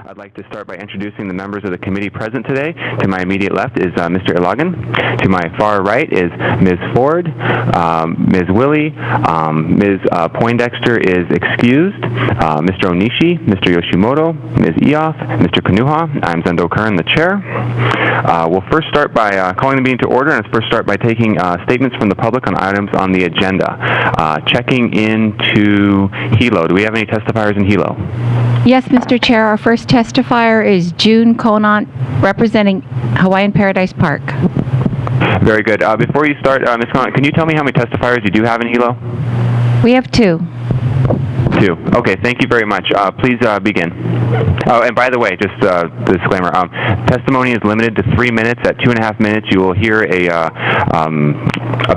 I'd like to start by introducing the members of the committee present today. To my immediate left is Mr. Ilagan. To my far right is Ms. Ford, Ms. Willie, Ms. Poindexter is excused, Mr. Onishi, Mr. Yoshimoto, Ms. Eoff, Mr. Kanuha. I'm Zendo Kern, the chair. We'll first start by calling the meeting to order, and let's first start by taking statements from the public on items on the agenda. Checking into Hilo. Do we have any testifiers in Hilo? Yes, Mr. Chair. Our first testifier is June Conant, representing Hawaiian Paradise Park. Very good. Before you start, Ms. Conant, can you tell me how many testifiers you do have in Hilo? We have two. Two. Okay, thank you very much. Please begin. Oh, and by the way, just a disclaimer, testimony is limited to 3 minutes. At 2.5 minutes, you will hear a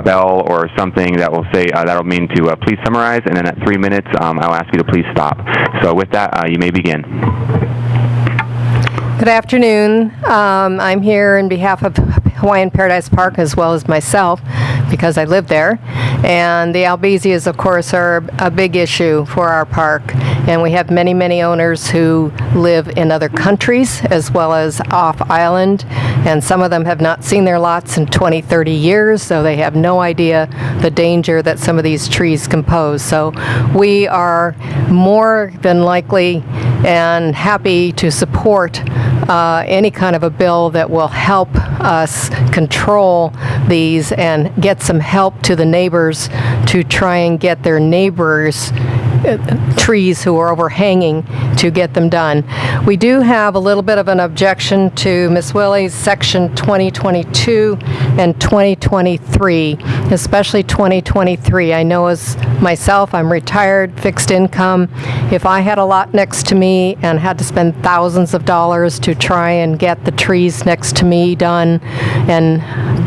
bell or something that will say, that'll mean to please summarize, and then at 3 minutes, I'll ask you to please stop. So with that, you may begin. Good afternoon. I'm here in behalf of Hawaiian Paradise Park as well as myself because I live there. And the Albizias, of course, are a big issue for our park. And we have many, many owners who live in other countries as well as off island. And some of them have not seen their lots in 20, 30 years, so they have no idea the danger that some of these trees can pose. So we are more than likely and happy to support any kind of a bill that will help us control these and get some help to the neighbors to try and get their neighbors' trees who are overhanging to get them done. We do have a little bit of an objection to Ms. Willie's section 2022 and 2023, especially 2023. I know as myself, I'm retired, fixed income. If I had a lot next to me and had to spend thousands of dollars to try and get the trees next to me done and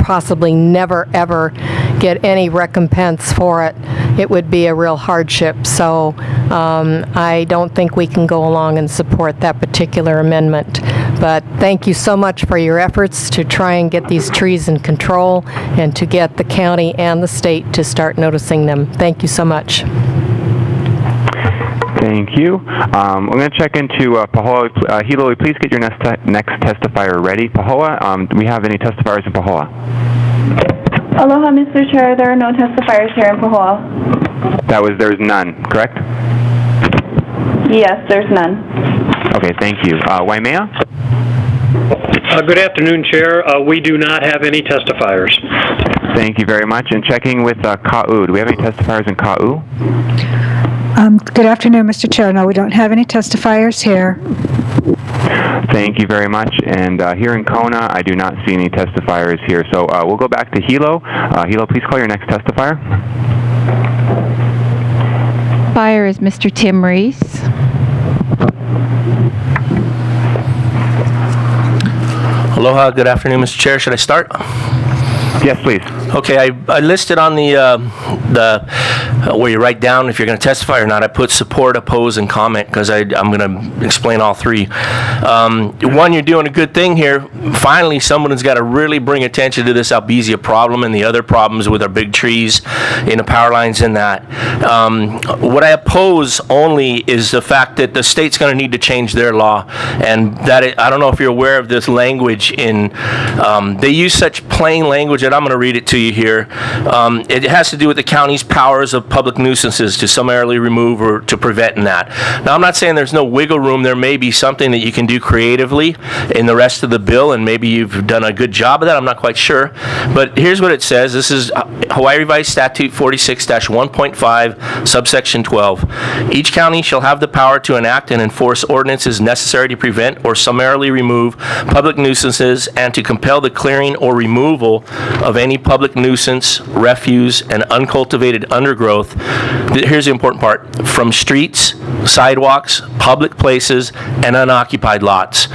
possibly never ever get any recompense for it, it would be a real hardship. So I don't think we can go along and support that particular amendment. But thank you so much for your efforts to try and get these trees in control and to get the county and the state to start noticing them. Thank you so much. Thank you. I'm going to check into Pahoa. Hilo, please get your next testifier ready. Pahoa, do we have any testifiers in Pahoa? Aloha, Mr. Chair. There are no testifiers here in Pahoa. There's none, correct? Yes, there's none. Okay, thank you. Waimea? Good afternoon, Chair. We do not have any testifiers. Thank you very much. And checking with Ka'u. Do we have any testifiers in Ka'u? Good afternoon, Mr. Chair. No, we don't have any testifiers here. Thank you very much. And here in Kona, I do not see any testifiers here. So we'll go back to Hilo. Hilo, please call your next testifier. Fire is Mr. Tim Reese. Aloha, good afternoon, Mr. Chair. Should I start? Yes, please. Okay, I listed on the where you write down if you're going to testify or not, I put support, oppose, and comment because I'm going to explain all three. One, you're doing a good thing here. Finally, someone's got to really bring attention to this Albizia problem and the other problems with our big trees in the power lines and that. What I oppose only is the fact that the state's going to need to change their law, and that I don't know if you're aware of this language in. They use such plain language that I'm going to read it to you here. It has to do with the county's powers of public nuisances to summarily remove or to prevent in that. Now, I'm not saying there's no wiggle room. There may be something that you can do creatively in the rest of the bill, and maybe you've done a good job of that. I'm not quite sure. But here's what it says. This is Hawaii Revised Statute 46-1.5, subsection 12. Each county shall have the power to enact and enforce ordinances necessary to prevent or summarily remove public nuisances and to compel the clearing or removal of any public nuisance, refuse, and uncultivated undergrowth. Here's the important part. From streets, sidewalks, public places, and unoccupied lots.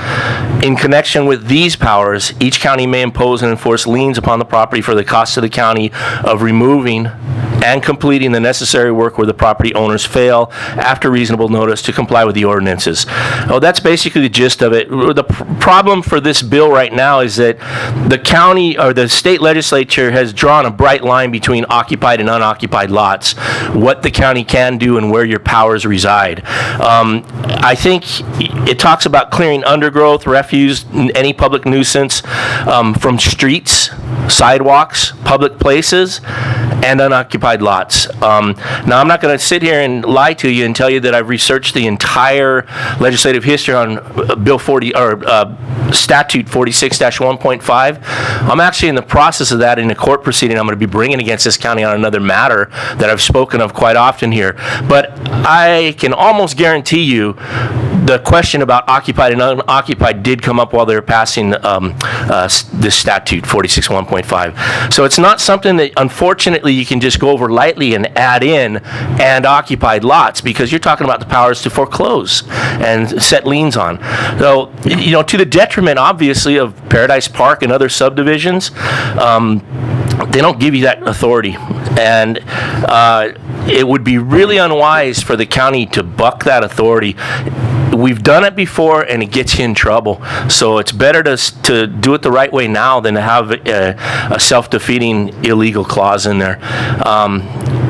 In connection with these powers, each county may impose and enforce liens upon the property for the cost to the county of removing and completing the necessary work where the property owners fail after reasonable notice to comply with the ordinances. Oh, that's basically the gist of it. The problem for this bill right now is that the county or the state legislature has drawn a bright line between occupied and unoccupied lots, what the county can do and where your powers reside. I think it talks about clearing undergrowth, refuse, any public nuisance from streets, sidewalks, public places, and unoccupied lots. Now, I'm not going to sit here and lie to you and tell you that I've researched the entire legislative history on Bill 40 or Statute 46-1.5. I'm actually in the process of that in a court proceeding I'm going to be bringing against this county on another matter that I've spoken of quite often here. But I can almost guarantee you the question about occupied and unoccupied did come up while they were passing this statute 46-1.5. So it's not something that unfortunately you can just go over lightly and add in and occupied lots, because you're talking about the powers to foreclose and set liens on. So, you know, to the detriment obviously of Paradise Park and other subdivisions, they don't give you that authority, and it would be really unwise for the county to buck that authority. We've done it before, and it gets you in trouble. So it's better to do it the right way now than to have a self-defeating illegal clause in there.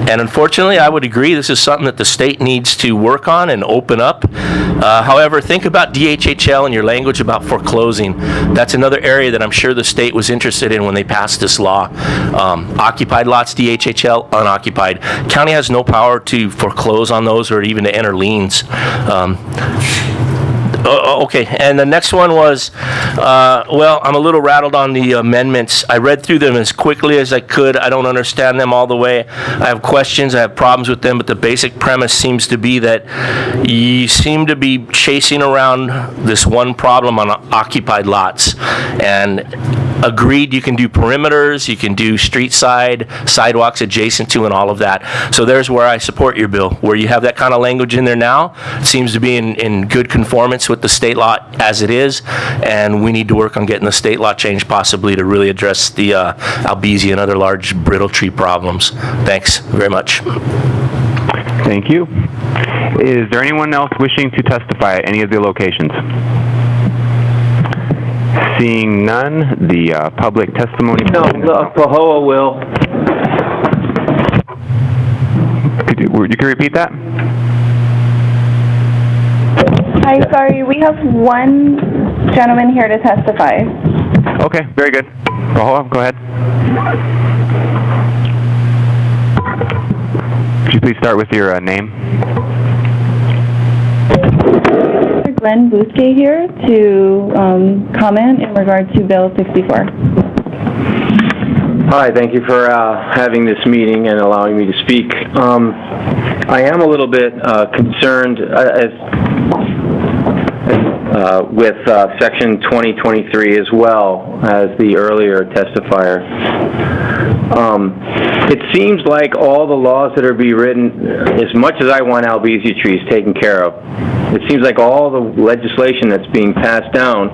And unfortunately, I would agree this is something that the state needs to work on and open up. However, think about DHHL and your language about foreclosing. That's another area that I'm sure the state was interested in when they passed this law. Occupied lots, DHHL, unoccupied. County has no power to foreclose on those or even to enter liens. Okay, and the next one was, well, I'm a little rattled on the amendments. I read through them as quickly as I could. I don't understand them all the way. I have questions, I have problems with them, but the basic premise seems to be that you seem to be chasing around this one problem on occupied lots. And agreed, you can do perimeters, you can do street side, sidewalks adjacent to, and all of that. So there's where I support your bill, where you have that kind of language in there now. It seems to be in good conformance with the state law as it is, and we need to work on getting the state law changed possibly to really address the Albizia and other large brittle tree problems. Thanks very much. Thank you. Is there anyone else wishing to testify at any of the locations? Seeing none, the public testimony... No, Pahoa will. You can repeat that? Hi, sorry, we have one gentleman here to testify. Okay, very good. Go ahead. Could you please start with your name? Glenn Bousquet here to comment in regard to Bill 64. Hi, thank you for having this meeting and allowing me to speak. I am a little bit concerned with Section 2023 as well as the earlier testifier. It seems like all the laws that are being written, as much as I want Albizia trees taken care of, it seems like all the legislation that's being passed down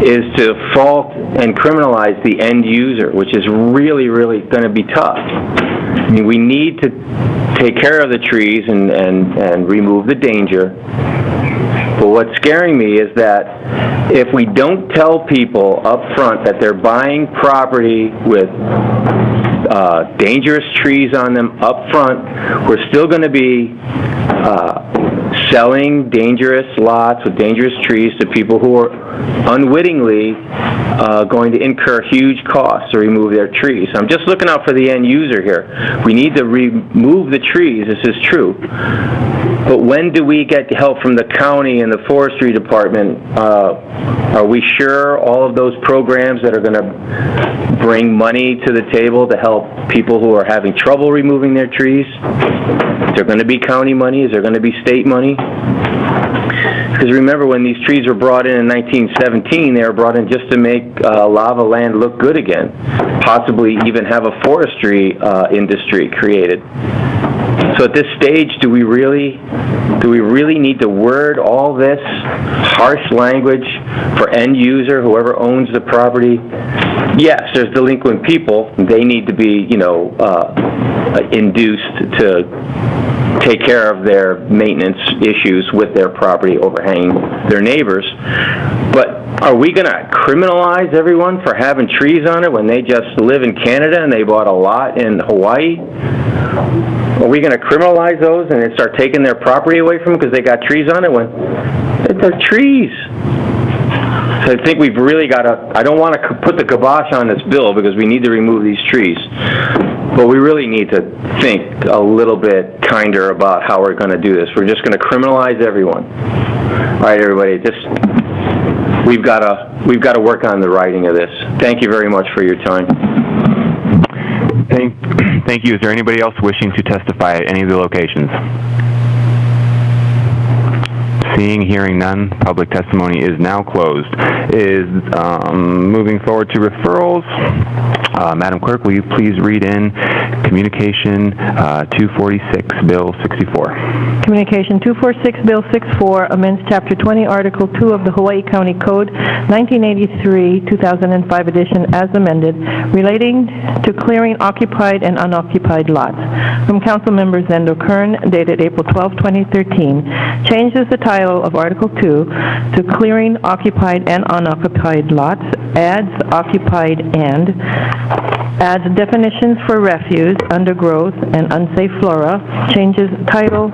is to fault and criminalize the end user, which is really, really going to be tough. I mean, we need to take care of the trees and remove the danger. But what's scaring me is that if we don't tell people up front that they're buying property with dangerous trees on them up front, we're still going to be selling dangerous lots with dangerous trees to people who are unwittingly going to incur huge costs to remove their trees. So I'm just looking out for the end user here. We need to remove the trees, this is true. But when do we get help from the county and the forestry department? Are we sure all of those programs that are going to bring money to the table to help people who are having trouble removing their trees? Is there going to be county money? Is there going to be state money? Because remember, when these trees were brought in 1917, they were brought in just to make lava land look good again, possibly even have a forestry industry created. So at this stage, do we really need to word all this harsh language for end user, whoever owns the property? Yes, there's delinquent people. They need to be, induced to take care of their maintenance issues with their property overhanging their neighbors. But are we going to criminalize everyone for having trees on it when they just live in Canada and they bought a lot in Hawaii? Are we going to criminalize those and then start taking their property away from them because they got trees on it when they're trees? So I think we've really got to, I don't want to put the kibosh on this bill because we need to remove these trees, but we really need to think a little bit kinder about how we're going to do this. We're just going to criminalize everyone. All right, everybody, we've got to work on the writing of this. Thank you very much for your time. Thank you. Is there anybody else wishing to testify at any of the locations? Seeing, hearing none, public testimony is now closed. Moving forward to referrals. Madam Clerk, will you please read in Communication 246, Bill 64. Communication 246, Bill 64, amends Chapter 20, Article 2 of the Hawaii County Code, 1983, 2005 edition, as amended, relating to clearing occupied and unoccupied lots. From Council Member Zendo Kern, dated April 12, 2013, changes the title of Article 2 to Clearing Occupied and Unoccupied Lots, adds occupied and, adds definitions for refuse, undergrowth, and unsafe flora, changes title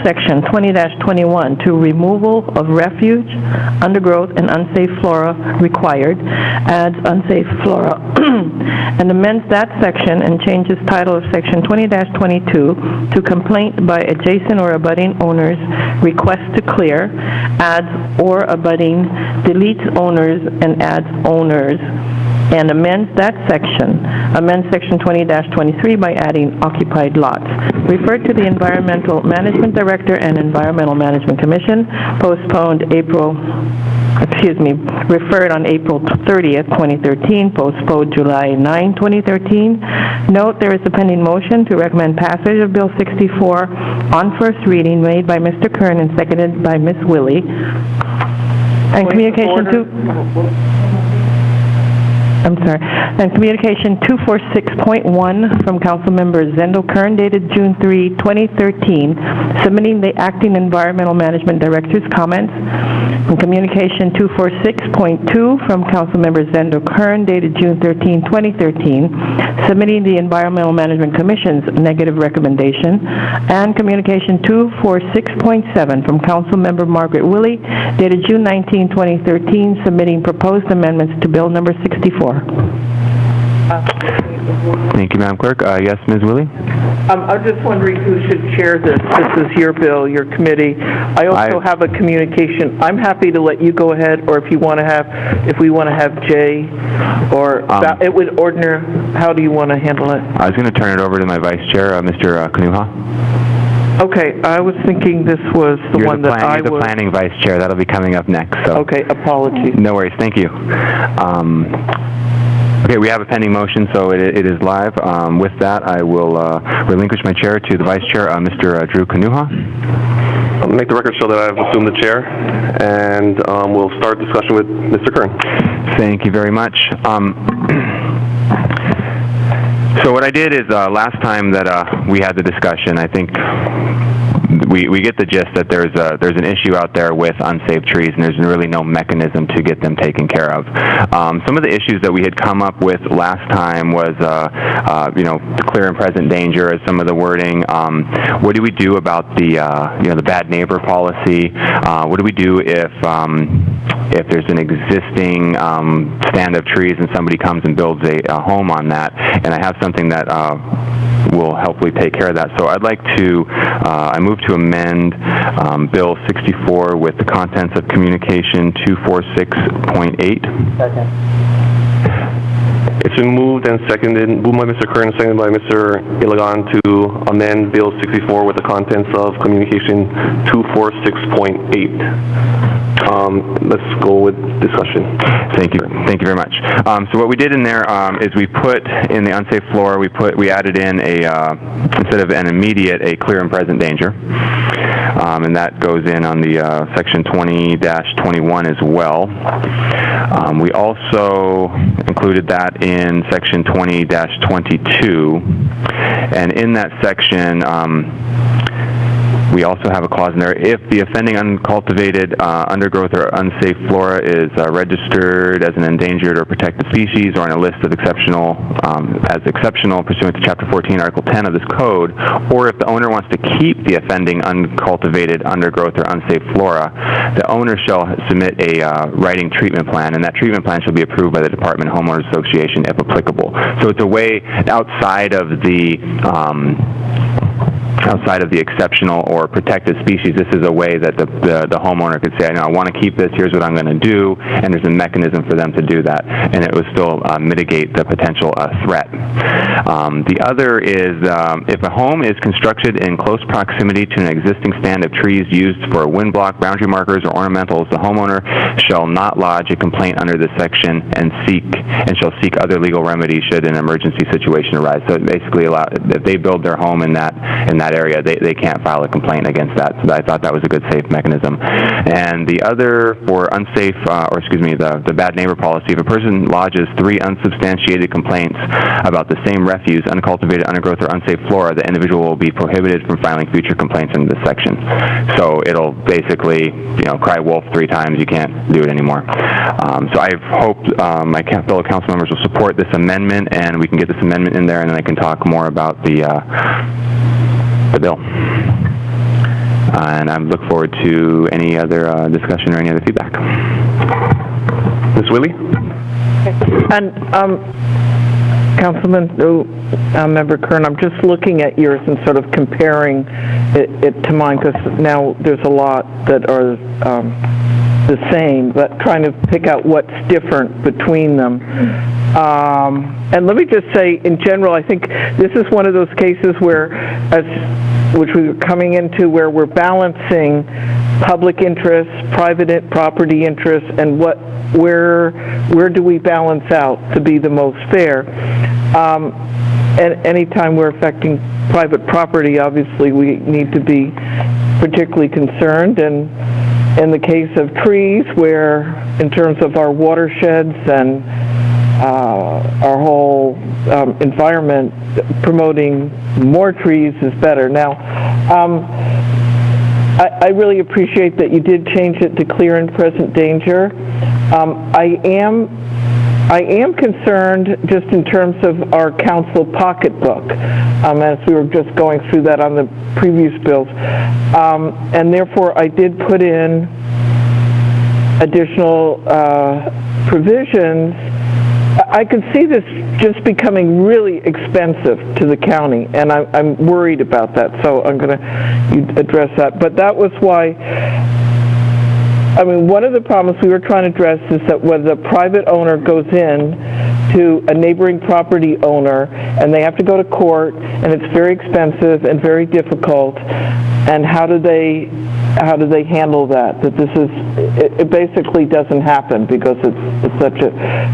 section 20-21 to removal of refuge, undergrowth, and unsafe flora required, adds unsafe flora, and amends that section and changes title of section 20-22 to complaint by adjacent or abutting owners, request to clear, adds or abutting, deletes owners, and adds owners, and amends that section, amends section 20-23 by adding occupied lots. Referred to the Environmental Management Director and Environmental Management Commission, referred on April 30th, 2013, postponed July 9, 2013. Note there is a pending motion to recommend passage of Bill 64 on first reading made by Mr. Kern and seconded by Ms. Willie. And Communication 246.1 from Council Member Zendo Kern, dated June 3, 2013, submitting the Acting Environmental Management Director's comments. And Communication 246.2 from Council Member Zendo Kern, dated June 13, 2013, submitting the Environmental Management Commission's negative recommendation. And Communication 246.7 from Council Member Margaret Willie, dated June 19, 2013, submitting proposed amendments to Bill Number 64. Thank you, Madam Clerk. Yes, Ms. Willie? I'm just wondering who should chair this. This is your bill, your committee. I also have a communication. I'm happy to let you go ahead, or if we want to have Jay, or it would ordinary. How do you want to handle it? I was going to turn it over to my Vice Chair, Mr. Kanuha. Okay, I was thinking this was the one that I was... You're the planning Vice Chair. That'll be coming up next. So. Okay, apologies. No worries. Thank you. Okay, we have a pending motion, so it is live. With that, I will relinquish my chair to the Vice Chair, Mr. Drew Kanuha. I'll make the record show that I've assumed the chair, and we'll start discussion with Mr. Kern. Thank you very much. So what I did is last time that we had the discussion, I think we get the gist that there's an issue out there with unsafe trees, and there's really no mechanism to get them taken care of. Some of the issues that we had come up with last time was, the clear and present danger as some of the wording. What do we do about the bad neighbor policy? What do we do if there's an existing stand of trees and somebody comes and builds a home on that? And I have something that will hopefully take care of that. So I'd like to, I move to amend Bill 64 with the contents of Communication 246.8. Second. It's been moved and seconded, moved by Mr. Kern and seconded by Mr. Ilagan to amend Bill 64 with the contents of Communication 246.8. Let's go with discussion. Thank you. Thank you very much. So what we did in there is we put in the unsafe flora, we added in instead of an immediate, a clear and present danger. and that goes in on the section 20-21 as well. We also included that in section 20-22, and in that section, we also have a clause in there: if the offending uncultivated undergrowth or unsafe flora is registered as an endangered or protected species or on a list of exceptional pursuant to Chapter 14, Article 10 of this code, or if the owner wants to keep the offending uncultivated undergrowth or unsafe flora, the owner shall submit a writing treatment plan, and that treatment plan shall be approved by the Department of Homeowners Association if applicable. So it's a way outside of the exceptional or protected species. This is a way that the homeowner could say, I want to keep this, here's what I'm going to do, and there's a mechanism for them to do that, and it would still mitigate the potential threat. The other is if a home is constructed in close proximity to an existing stand of trees used for windblock, boundary markers, or ornamentals, the homeowner shall not lodge a complaint under this section and shall seek other legal remedies should an emergency situation arise. So it basically if they build their home in that area, they can't file a complaint against that. So I thought that was a good safe mechanism. And the other for unsafe, the bad neighbor policy, if a person lodges 3 unsubstantiated complaints about the same refuse, uncultivated undergrowth, or unsafe flora, the individual will be prohibited from filing future complaints in this section. So it'll basically, cry wolf 3 times, you can't do it anymore. So I hope my fellow council members will support this amendment, and we can get this amendment in there, and then I can talk more about the bill. And I look forward to any other discussion or any other feedback. Ms. Willie? And Councilman, Member Kern, I'm just looking at yours and sort of comparing it to mine, because now there's a lot that are the same, but trying to pick out what's different between them. And let me just say, in general, I think this is one of those cases where, which we were coming into, where we're balancing public interests, private property interests, and where do we balance out to be the most fair? And anytime we're affecting private property, obviously we need to be particularly concerned. And in the case of trees, where in terms of our watersheds and our whole environment, promoting more trees is better. Now, I really appreciate that you did change it to clear and present danger. I am concerned just in terms of our council pocketbook, as we were just going through that on the previous bills. And therefore, I did put in additional provisions. I could see this just becoming really expensive to the county, and I'm worried about that, so I'm going to address that. But that was why, one of the problems we were trying to address is that when the private owner goes in to a neighboring property owner, and they have to go to court, and it's very expensive and very difficult, and how do they handle that? That it basically doesn't happen because it's such a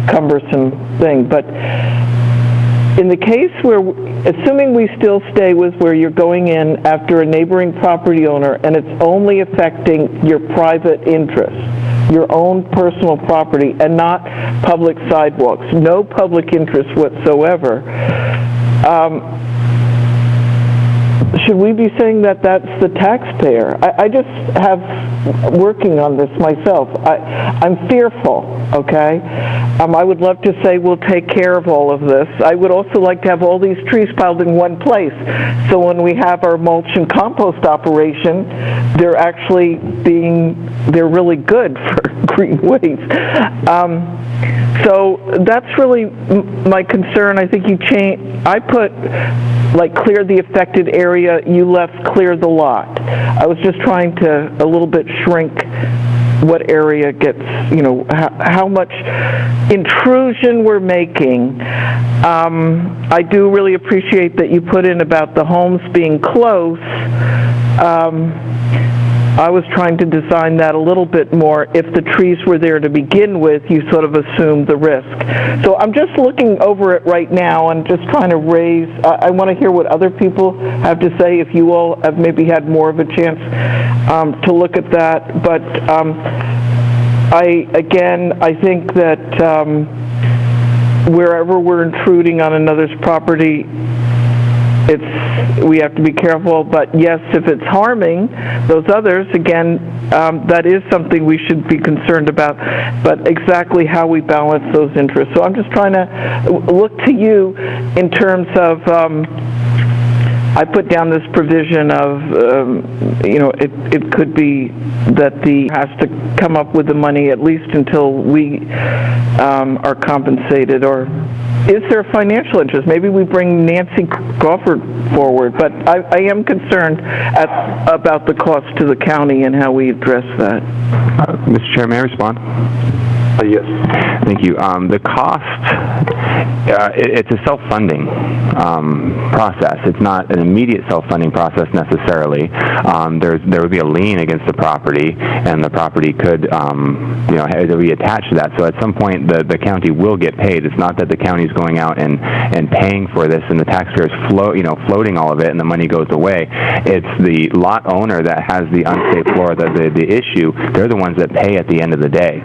cumbersome thing. But in the case where, assuming we still stay with where you're going in after a neighboring property owner and it's only affecting your private interests, your own personal property, and not public sidewalks, no public interest whatsoever, should we be saying that that's the taxpayer? I just have, working on this myself, I'm fearful, okay? I would love to say we'll take care of all of this. I would also like to have all these trees piled in one place, so when we have our mulch and compost operation, they're really good for green waste. So that's really my concern. I think I put, clear the affected area, you left clear the lot. I was just trying to a little bit shrink what area gets, how much intrusion we're making. I do really appreciate that you put in about the homes being close. I was trying to design that a little bit more. If the trees were there to begin with, you sort of assumed the risk. So I'm just looking over it right now and just trying to raise, I want to hear what other people have to say, if you all have maybe had more of a chance to look at that. But I think that wherever we're intruding on another's property, we have to be careful. But yes, if it's harming those others, again, that is something we should be concerned about. But exactly how we balance those interests. So I'm just trying to look to you in terms of, I put down this provision of, it could be that the has to come up with the money at least until we are compensated, or is there a financial interest? Maybe we bring Nancy Crawford forward, but I am concerned about the cost to the county and how we address that. Mr. Chair, may I respond? Yes. Thank you. The cost, it's a self-funding process. It's not an immediate self-funding process necessarily. There would be a lien against the property, and the property could, be attached to that. So at some point, the county will get paid. It's not that the county is going out and paying for this, and the taxpayers floating all of it, and the money goes away. It's the lot owner that has the unsafe flora, the issue. They're the ones that pay at the end of the day.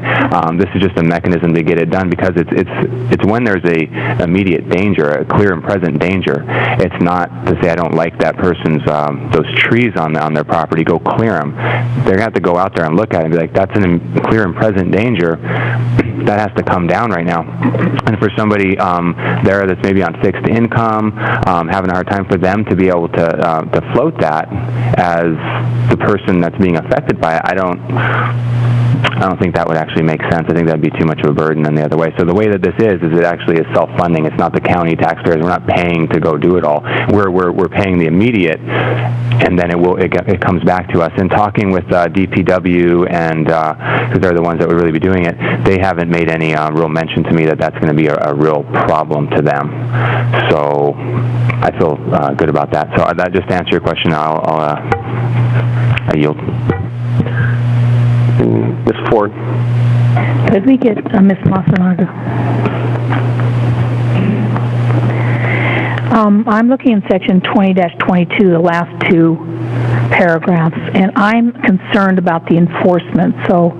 This is just a mechanism to get it done, because it's when there's a immediate danger, a clear and present danger. It's not to say I don't like that person's those trees on their property, go clear them. They're gonna have to go out there and look at it and be like, that's a clear and present danger. That has to come down right now. And for somebody there that's maybe on fixed income, having a hard time, for them to be able to float that as the person that's being affected by it, I don't think that would actually make sense. I think that would be too much of a burden than the other way. So the way that this is it actually is self-funding. It's not the county taxpayers. We're not paying to go do it all. We're paying the immediate, and then it comes back to us. In talking with DPW, and because they're the ones that would really be doing it, they haven't made any real mention to me that that's going to be a real problem to them. So I feel good about that. So that, just to answer your question, I yield. Ms. Ford. Could we get Ms. Masanaga? I'm looking in section 20-22, the last two paragraphs, and I'm concerned about the enforcement. So,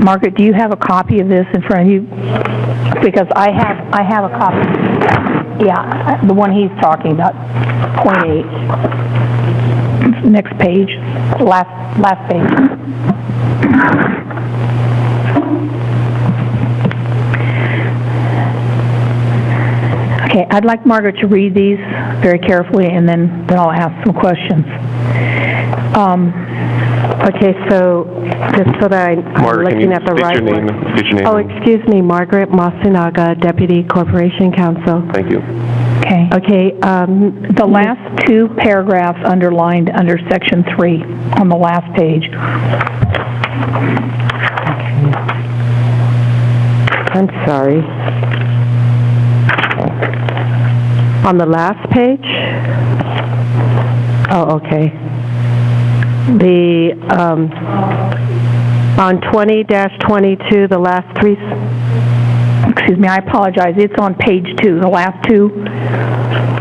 Margaret, do you have a copy of this in front of you? Because I have a copy. Yeah, the one he's talking about, point 8. Next page, last page. Okay, I'd like Margaret to read these very carefully, and then I'll ask some questions. Okay, so just so that I'm looking at the right one. State your name. Oh, excuse me, Margaret Masinaga, Deputy Corporation Counsel. Thank you. Okay. Okay. The last two paragraphs underlined under section 3 on the last page. I'm sorry. On the last page? Oh, okay. On 20-22, the last three... Excuse me, I apologize. It's on page 2, the last two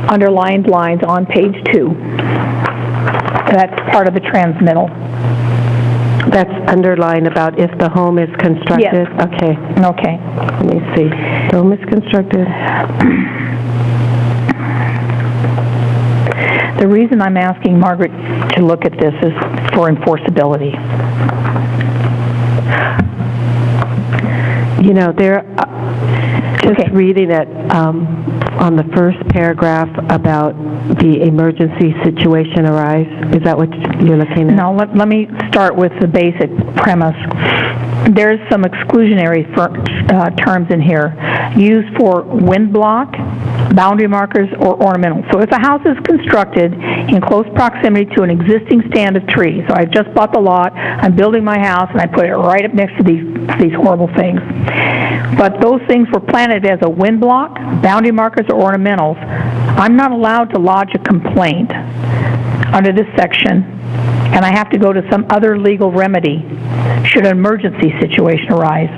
underlined lines on page 2. That's part of the transmittal. That's underlined about if the home is constructed? Yes. Okay. Okay. Let me see. The home is constructed. The reason I'm asking Margaret to look at this is for enforceability. You know, just reading it on the first paragraph about the emergency situation arise. Is that what you're looking at? No, let me start with the basic premise. There's some exclusionary terms in here used for wind block, boundary markers, or ornamental. So if a house is constructed in close proximity to an existing stand of trees, so I just bought the lot, I'm building my house, and I put it right up next to these horrible things. But those things were planted as a wind block, boundary markers, or ornamentals. I'm not allowed to lodge a complaint under this section and I have to go to some other legal remedy should an emergency situation arise.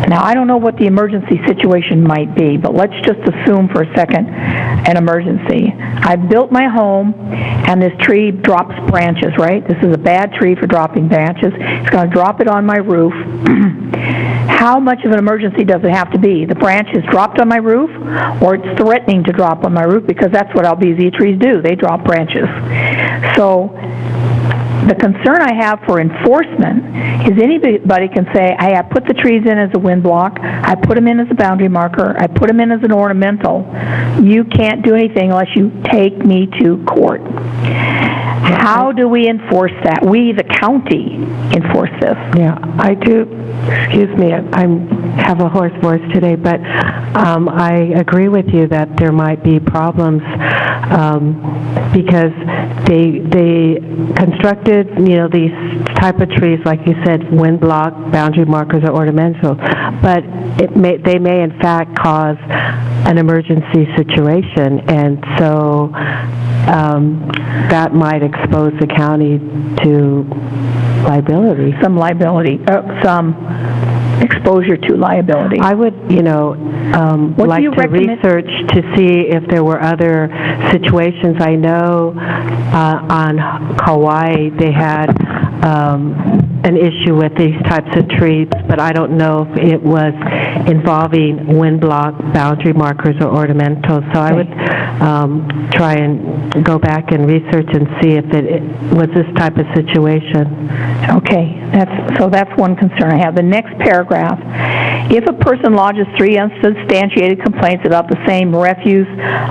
Now, I don't know what the emergency situation might be, but let's just assume for a second an emergency. I built my home, and this tree drops branches, right? This is a bad tree for dropping branches. It's going to drop it on my roof. How much of an emergency does it have to be? The branch is dropped on my roof, or it's threatening to drop on my roof, because that's what Albizia trees do. They drop branches. So the concern I have for enforcement is anybody can say, hey, I put the trees in as a wind block, I put them in as a boundary marker, I put them in as an ornamental. You can't do anything unless you take me to court. How do we enforce that? We, the county, enforce this. Yeah, I do. Excuse me, I have a hoarse voice today, but I agree with you that there might be problems because they constructed, these type of trees, like you said, wind block, boundary markers, or ornamental, but they may in fact cause an emergency situation, and so that might expose the county to liability. Some exposure to liability. I would, like to research to see if there were other situations. I know on Kauai they had an issue with these types of trees, but I don't know if it was involving wind block, boundary markers, or ornamentals. So I would try and go back and research and see if it was this type of situation. Okay, that's one concern I have. The next paragraph, if a person lodges 3 unsubstantiated complaints about the same refuse,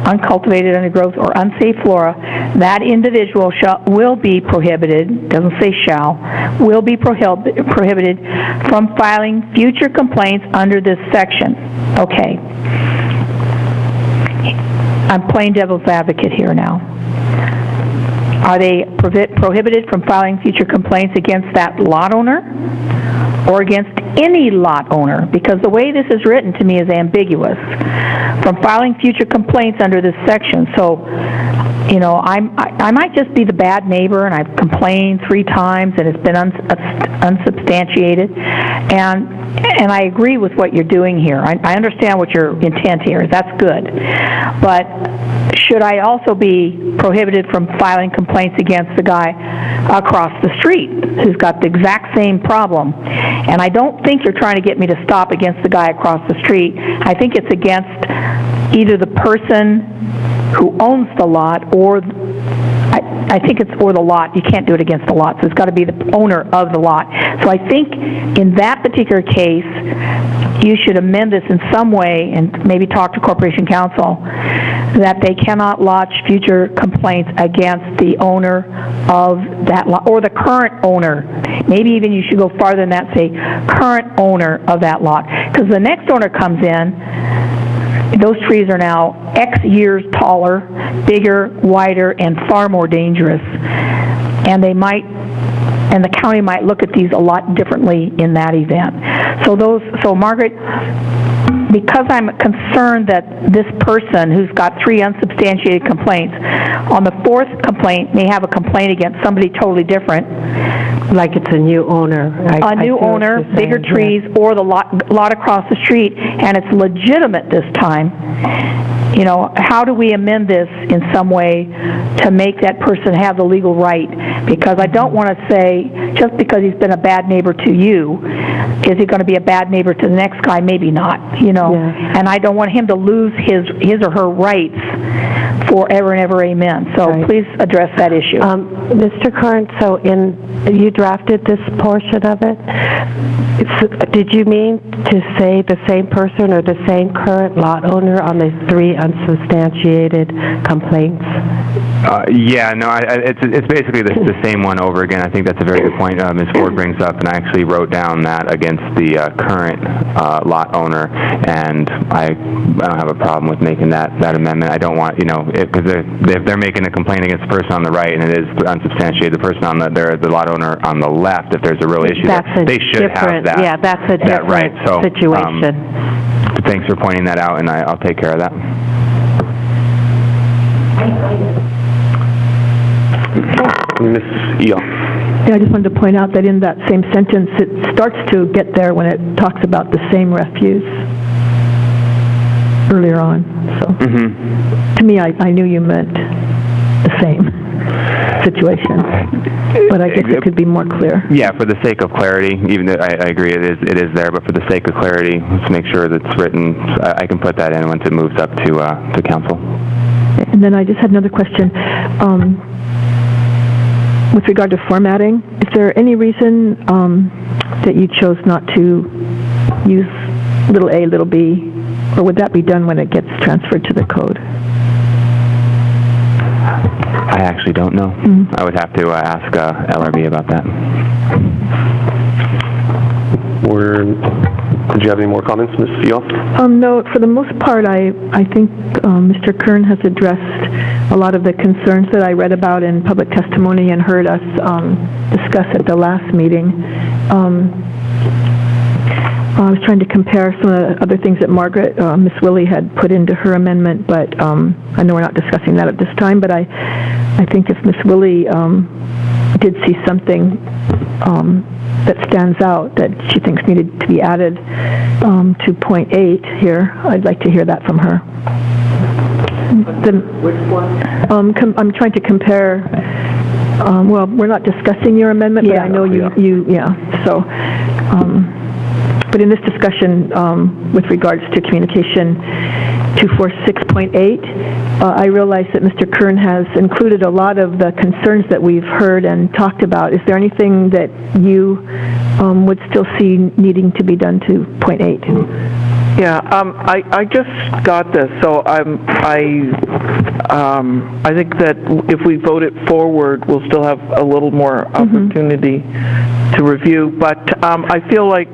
uncultivated undergrowth, or unsafe flora, that individual will be prohibited, doesn't say shall, will be prohibited from filing future complaints under this section. Okay. I'm playing devil's advocate here now. Are they prohibited from filing future complaints against that lot owner or against any lot owner? Because the way this is written to me is ambiguous. From filing future complaints under this section. So, I might just be the bad neighbor, and I've complained 3 times, and it's been unsubstantiated. And I agree with what you're doing here. I understand what your intent here is. That's good. But should I also be prohibited from filing complaints against the guy across the street who's got the exact same problem? And I don't think you're trying to get me to stop against the guy across the street. I think it's against either the person who owns the lot or I think it's or the lot. You can't do it against the lot, so it's got to be the owner of the lot. So I think in that particular case, you should amend this in some way and maybe talk to Corporation Counsel that they cannot lodge future complaints against the owner of that lot or the current owner. Maybe even you should go farther than that, say current owner of that lot. Because the next owner comes in, those trees are now X years taller, bigger, wider, and far more dangerous. And the county might look at these a lot differently in that event. So Margaret, because I'm concerned that this person who's got 3 unsubstantiated complaints, on the 4th complaint may have a complaint against somebody totally different. Like it's a new owner. A new owner, bigger trees, or the lot across the street, and it's legitimate this time. How do we amend this in some way to make that person have the legal right? Because I don't want to say, just because he's been a bad neighbor to you, is he going to be a bad neighbor to the next guy? Maybe not, Yeah. And I don't want him to lose his or her rights forever and ever, amen. So please address that issue. Mr. Kern, so you drafted this portion of it. Did you mean to say the same person or the same current lot owner on the 3 unsubstantiated complaints? It's basically the same one over again. I think that's a very good point Ms. Ford brings up, and I actually wrote down that against the current lot owner, and I don't have a problem with making that amendment. I don't want, because if they're making a complaint against the person on the right and it is unsubstantiated, the person on the lot owner on the left, if there's a real issue there, they should have that. Yeah, that's a different right. situation. Thanks for pointing that out, and I'll take care of that. Ms. Eo. Yeah, I just wanted to point out that in that same sentence, it starts to get there when it talks about the same refuse earlier on. So, to me, I knew you meant the same situation, but I guess it could be more clear. Yeah, for the sake of clarity, even though I agree it is there, but for the sake of clarity, let's make sure that it's written. I can put that in once it moves up to council. And then I just had another question. With regard to formatting, is there any reason that you chose not to use little a, little b, or would that be done when it gets transferred to the code? I actually don't know. I would have to ask LRB about that. Did you have any more comments, Ms. Eo? No, for the most part, I think Mr. Kern has addressed a lot of the concerns that I read about in public testimony and heard us discuss at the last meeting. I was trying to compare some of the other things that Margaret, Ms. Willie had put into her amendment, but I know we're not discussing that at this time, but I think if Ms. Willie did see something that stands out that she thinks needed to be added to point 8 here, I'd like to hear that from her. Which one? I'm trying to compare, well, we're not discussing your amendment, but I know so, but in this discussion with regards to communication 246.8, I realize that Mr. Kern has included a lot of the concerns that we've heard and talked about. Is there anything that you would still see needing to be done to point 8? Yeah, I just got this, so I think that if we vote it forward, we'll still have a little more opportunity to review. But I feel like,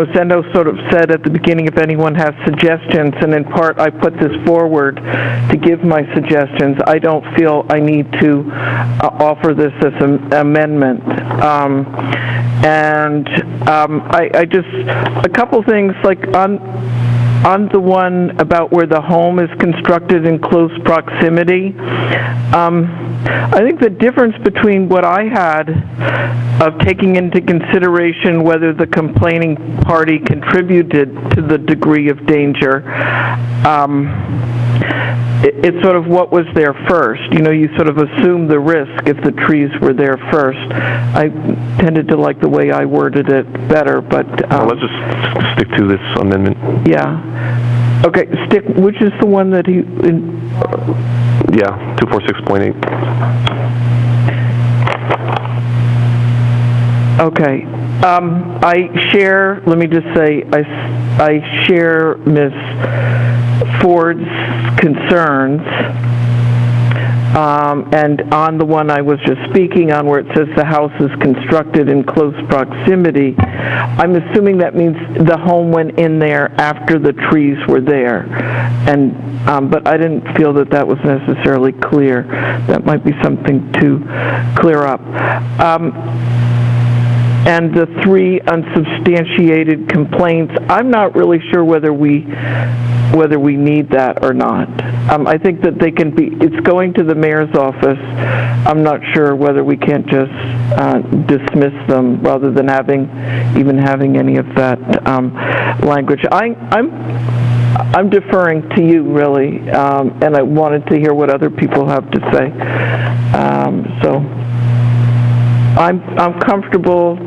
Zendo sort of said at the beginning if anyone has suggestions, and in part I put this forward to give my suggestions. I don't feel I need to offer this as an amendment. I just, a couple things, like on the one about where the home is constructed in close proximity, I think the difference between what I had of taking into consideration whether the complaining party contributed to the degree of danger, it's sort of what was there first. You sort of assume the risk if the trees were there first. I tended to like the way I worded it better, but... let's just stick to this amendment. Yeah. Okay, which is the one that he... 246.8. Okay. I share, let me just say, I share Ms. Ford's concerns, and on the one I was just speaking on where it says the house is constructed in close proximity, I'm assuming that means the home went in there after the trees were there, and but I didn't feel that was necessarily clear. That might be something to clear up. And the 3 unsubstantiated complaints, I'm not really sure whether we need that or not. I think that they can be, it's going to the mayor's office. I'm not sure whether we can't just dismiss them rather than even having any of that language. I'm deferring to you, really, and I wanted to hear what other people have to say. So I'm comfortable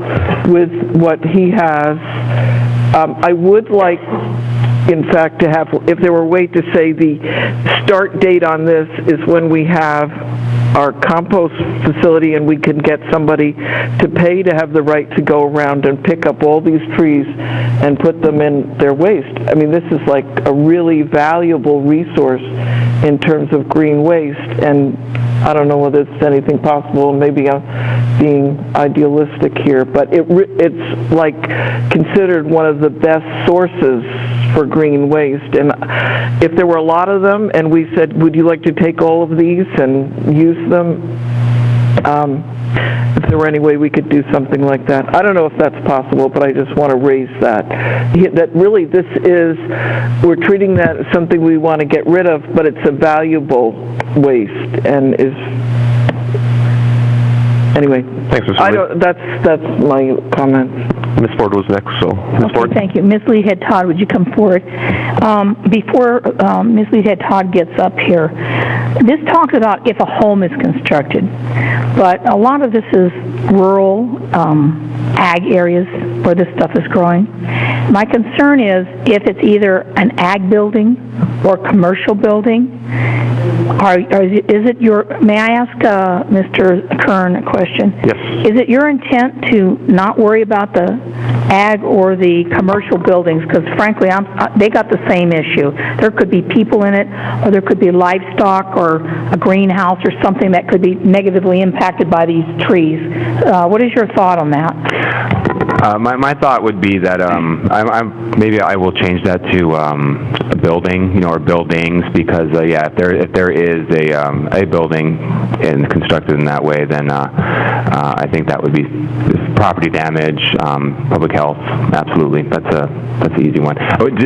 with what he has. I would like, in fact, to have, if there were a way to say the start date on this is when we have our compost facility and we can get somebody to pay to have the right to go around and pick up all these trees and put them in their waste. I mean, this is like a really valuable resource in terms of green waste, and I don't know whether it's anything possible. Maybe I'm being idealistic here, but it's like considered one of the best sources for green waste. And if there were a lot of them and we said, would you like to take all of these and use them? If there were any way we could do something like that. I don't know if that's possible, but I just want to raise that. That really this is, we're treating that as something we want to get rid of, but it's a valuable waste and is Anyway, Thanks, Mr. I Lee. don't, that's my comment. Ms. Ford was next, so Ms. Ford. Okay, thank you. Ms. Leahead Todd, would you come forward? Before Ms. Leahead Todd gets up here, this talks about if a home is constructed, but a lot of this is rural ag areas where this stuff is growing. My concern is if it's either an ag building or commercial building, is it your, may I ask Mr. Kern a question? Yes. Is it your intent to not worry about the ag or the commercial buildings? Because frankly, they got the same issue. There could be people in it, or there could be livestock or a greenhouse or something that could be negatively impacted by these trees. What is your thought on that? My thought would be that maybe I will change that to a building, or buildings, because if there is a building and constructed in that way, then I think that would be property damage, public health. Absolutely, that's an easy one.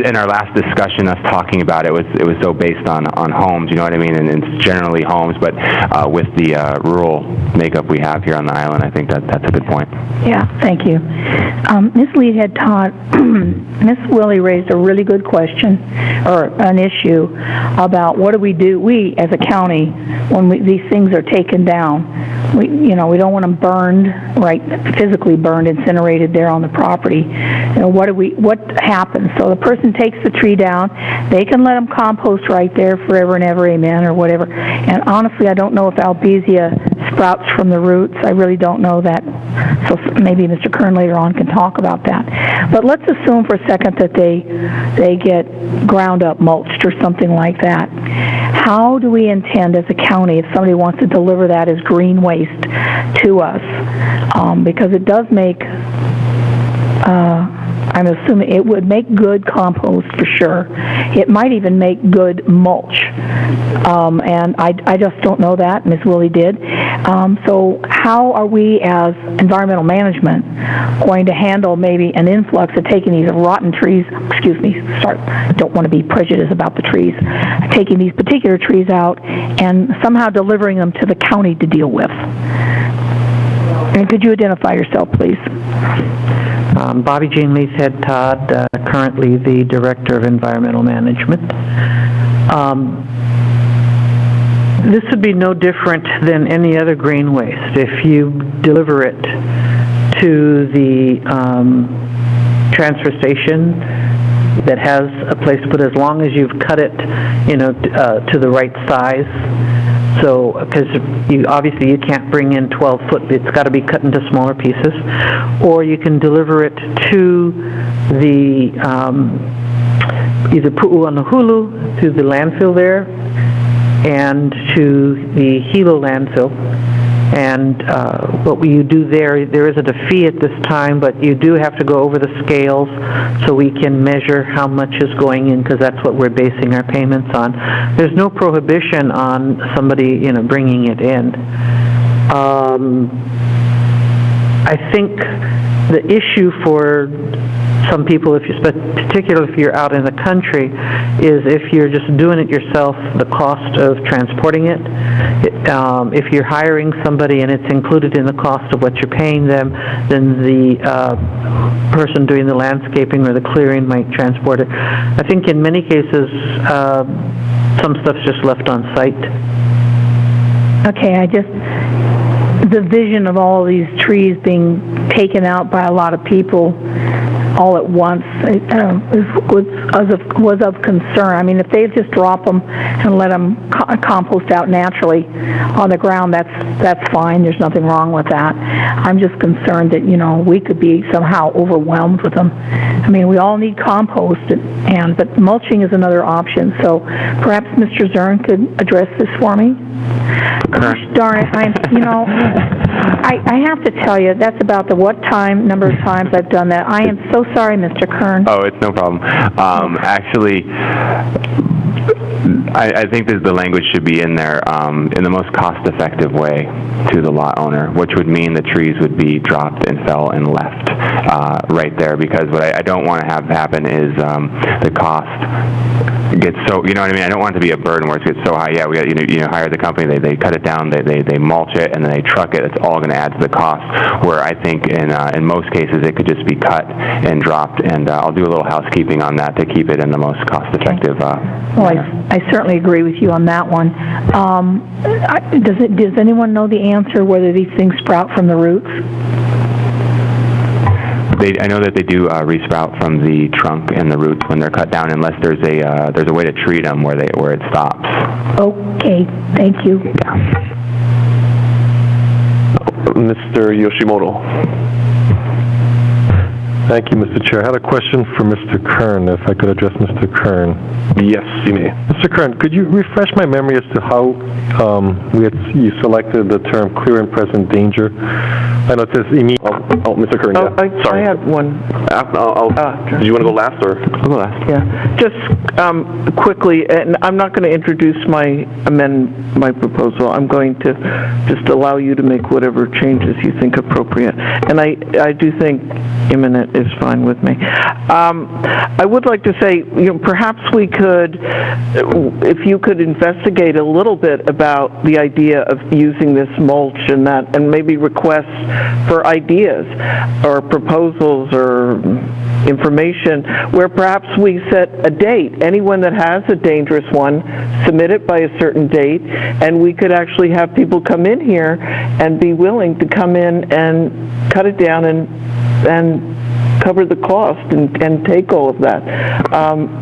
In our last discussion, us talking about it was so based on homes, you know what I mean, and it's generally homes, but with the rural makeup we have here on the island, I think that's a good point. Yeah, thank you. Ms. Leahead Todd, Ms. Willie raised a really good question, or an issue, about what do we as a county, when these things are taken down. We don't want them burned, right, physically burned, incinerated there on the property. What happens? So the person takes the tree down, they can let them compost right there forever and ever, amen, or whatever. And honestly, I don't know if Albizia sprouts from the roots. I really don't know that. So maybe Mr. Kern later on can talk about that. But let's assume for a second that they get ground up, mulched, or something like that. How do we intend as a county, if somebody wants to deliver that as green waste to us? Because it does make, I'm assuming it would make good compost for sure. It might even make good mulch. And I just don't know that. Ms. Willie did. So how are we as environmental management going to handle maybe an influx of taking these rotten trees, don't want to be prejudiced about the trees, taking these particular trees out and somehow delivering them to the county to deal with? And could you identify yourself, please? Bobby Jean Leasehead Todd, currently the Director of Environmental Management. This would be no different than any other green waste. If you deliver it to the transfer station that has a place to put it, as long as you've cut it, to the right size. So, because obviously you can't bring in 12-foot, it's got to be cut into smaller pieces. Or you can deliver it to the either Pu'uanuhulu, to the landfill there, and to the Hilo landfill. And what you do there isn't a fee at this time, but you do have to go over the scales so we can measure how much is going in, because that's what we're basing our payments on. There's no prohibition on somebody, bringing it in. I think the issue for some people, particularly if you're out in the country, is if you're just doing it yourself, the cost of transporting it. If you're hiring somebody and it's included in the cost of what you're paying them, then the person doing the landscaping or the clearing might transport it. I think in many cases, some stuff's just left on site. Okay, the vision of all of these trees being taken out by a lot of people all at once was of concern. I mean, if they just drop them and let them compost out naturally on the ground, that's fine. There's nothing wrong with that. I'm just concerned that we could be somehow overwhelmed with them. I mean, we all need compost, but mulching is another option. So perhaps Mr. Zern could address this for me. Gosh darn it! I have to tell you, that's about the number of times I've done that. I am so sorry, Mr. Kern. Oh, it's no problem. Actually, I think that the language should be in there in the most cost-effective way to the lot owner, which would mean the trees would be dropped and fell and left right there, because what I don't want to have happen is the cost gets so, you know what I mean? I don't want it to be a burden where it gets so high. Yeah, we got, hire the company, they cut it down, they mulch it, and then they truck it. It's all going to add to the cost, where I think in most cases it could just be cut and dropped, and I'll do a little housekeeping on that to keep it in the most cost-effective Well, I certainly agree with you on that one. Does anyone know the answer whether these things sprout from the roots? I know that they do resprout from the trunk and the roots when they're cut down, unless there's a way to treat them where it stops. Okay, thank you. Yeah. Mr. Yoshimoto. Thank you, Mr. Chair. I had a question for Mr. Kern, if I could address Mr. Kern. Yes, you may. Mr. Kern, could you refresh my memory as to how you selected the term clear and present danger? I know it says immediate. Mr. Kern, yeah. Sorry. I had one. Do you want to go last, or? I'll go last. Yeah. Just quickly, and I'm not going to introduce my proposal. I'm going to just allow you to make whatever changes you think appropriate. And I do think imminent is fine with me. I would like to say, perhaps we could, if you could investigate a little bit about the idea of using this mulch and that, and maybe requests for ideas or proposals or information where perhaps we set a date. Anyone that has a dangerous one, submit it by a certain date, and we could actually have people come in here and be willing to come in and cut it down and cover the cost and take all of that.